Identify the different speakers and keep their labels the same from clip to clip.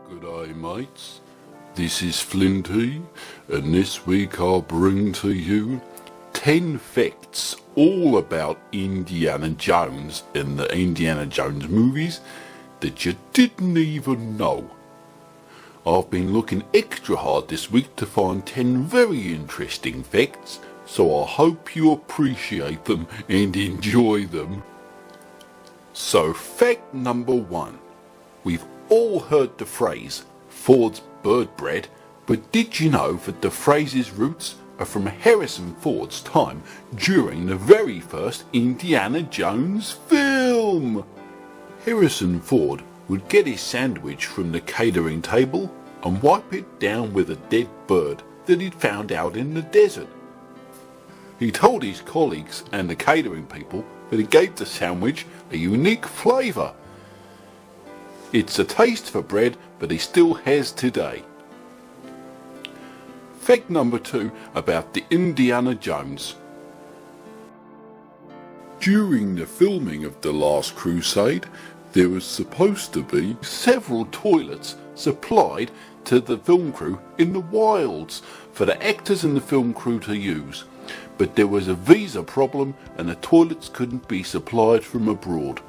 Speaker 1: G'day mates, this is Flinty, and this week I'll bring to you 10 facts all about Indiana Jones and the Indiana Jones movies that you didn't even know. I've been looking extra hard this week to find 10 very interesting facts, so I hope you appreciate them and enjoy them. So fact number 1. We've all heard the phrase, Ford's bird bread, but did you know that the phrase's roots are from Harrison Ford's time during the very first Indiana Jones film? Harrison Ford would get his sandwich from the catering table and wipe it down with a dead bird that he'd found out in the desert. He told his colleagues and the catering people that it gave the sandwich a unique flavour. It's a taste for bread that he still has today. Fact number 2 about the Indiana Jones. During the filming of The Last Crusade, there was supposed to be several toilets supplied to the film crew in the wilds for the actors and the film crew to use, but there was a visa problem and the toilets couldn't be supplied from abroad.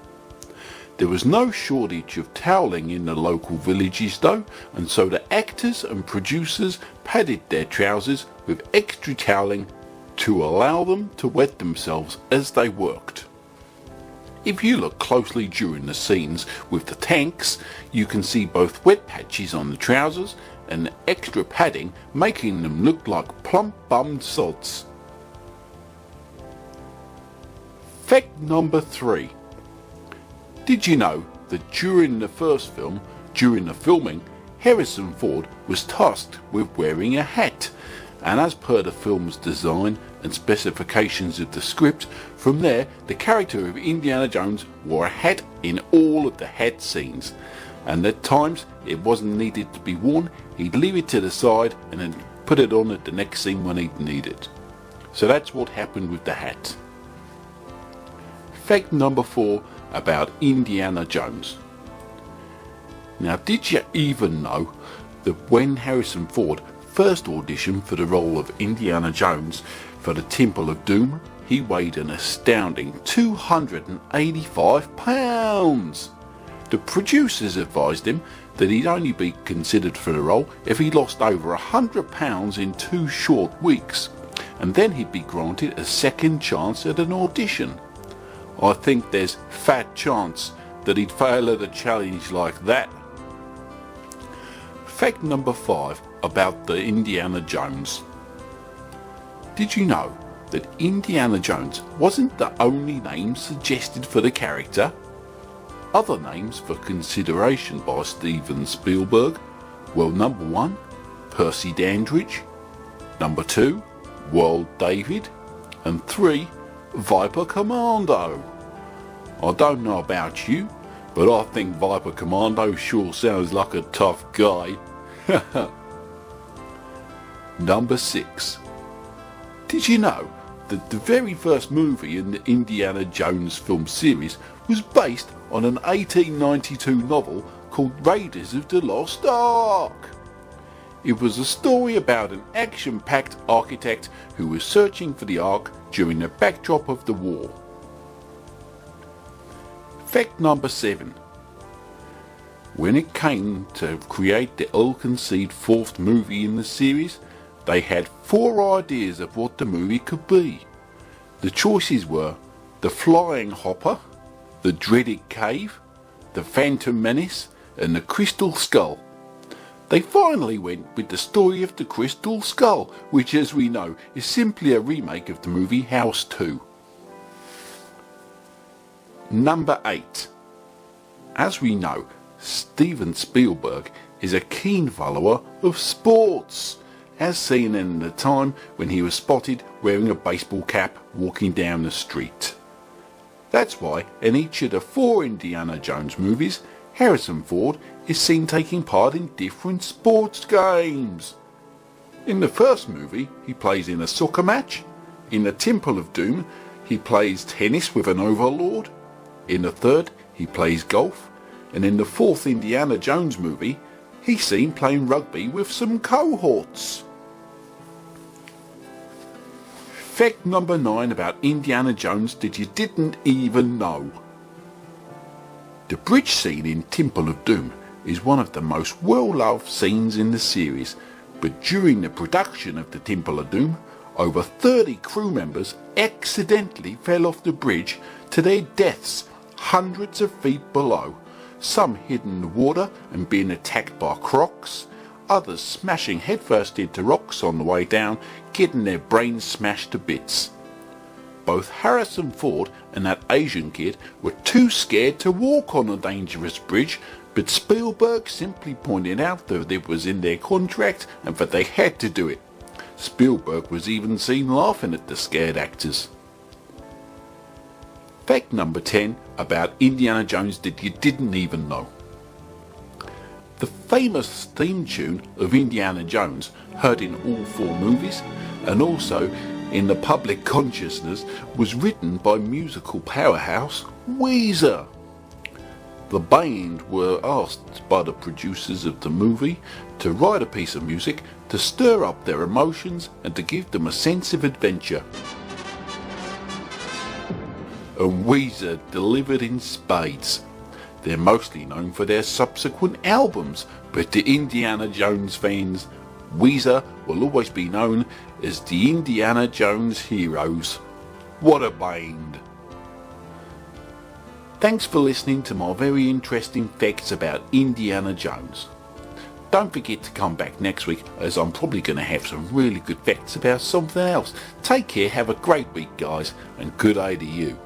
Speaker 1: There was no shortage of toweling in the local villages though, and so the actors and producers padded their trousers with extra toweling to allow them to wet themselves as they worked. If you look closely during the scenes with the tanks, you can see both wet patches on the trousers and the extra padding, making them look like plump-bummed sods. Fact number 3. Did you know that during the first film, during the filming, Harrison Ford was tasked with wearing a hat, and as per the film's design and specifications of the script, from there the character of Indiana Jones wore a hat in all of the hat scenes, and at times it wasn't needed to be worn, he'd leave it to the side and then put it on at the next scene when he'd need it. So that's what happened with the hat. Fact number 4 about Indiana Jones. Now, did you even know that when Harrison Ford first auditioned for the role of Indiana Jones for the Temple of Doom, he weighed an astounding 285 pounds. The producers advised him that he'd only be considered for the role if he lost over 100 pounds in 2 short weeks, and then he'd be granted a second chance at an audition. I think there's fat chance that he'd fail at a challenge like that. Fact number 5 about the Indiana Jones. Did you know that Indiana Jones wasn't the only name suggested for the character? Other names for consideration by Steven Spielberg were number 1, Percy Dandridge, number 2, World David, and 3, Viper Commando. I don't know about you, but I think Viper Commando sure sounds like a tough guy. Number 6. Did you know that the very first movie in the Indiana Jones film series was based on an 1892 novel called Raiders of the Lost Ark? It was a story about an action-packed architect who was searching for the Ark during the backdrop of the war. Fact number 7. When it came to create the ill-conceived 4th movie in the series, they had 4 ideas of what the movie could be. The choices were the Flying Hopper, the Dreaded Cave, the Phantom Menace, and the Crystal Skull. They finally went with the story of the Crystal Skull, which, as we know, is simply a remake of the movie House 2. Number 8. As we know, Steven Spielberg is a keen follower of sports, as seen in the time when he was spotted wearing a baseball cap walking down the street. That's why in each of the 4 Indiana Jones movies, Harrison Ford is seen taking part in different sports games. In the first movie, he plays in a soccer match. In the Temple of Doom, he plays tennis with an overlord. In the third, he plays golf. And in the 4th Indiana Jones movie, he's seen playing rugby with some cohorts. Fact number 9 about Indiana Jones that you didn't even know. The bridge scene in Temple of Doom is one of the most well-loved scenes in the series, but during the production of the Temple of Doom, over 30 crew members accidentally fell off the bridge to their deaths hundreds of feet below, some hidden in the water and being attacked by crocs, others smashing headfirst into rocks on the way down, getting their brains smashed to bits. Both Harrison Ford and that Asian kid were too scared to walk on a dangerous bridge, but Spielberg simply pointed out that it was in their contract and that they had to do it. Spielberg was even seen laughing at the scared actors. Fact number 10 about Indiana Jones that you didn't even know. The famous theme tune of Indiana Jones, heard in all 4 movies and also in the public consciousness, was written by musical powerhouse Weezer. The band were asked by the producers of the movie to write a piece of music to stir up their emotions and to give them a sense of adventure. And Weezer delivered in spades. They're mostly known for their subsequent albums, but to Indiana Jones fans, Weezer will always be known as the Indiana Jones Heroes. What a band! Thanks for listening to my very interesting facts about Indiana Jones. Don't forget to come back next week, as I'm probably going to have some really good facts about something else. Take care, have a great week guys, and good day to you.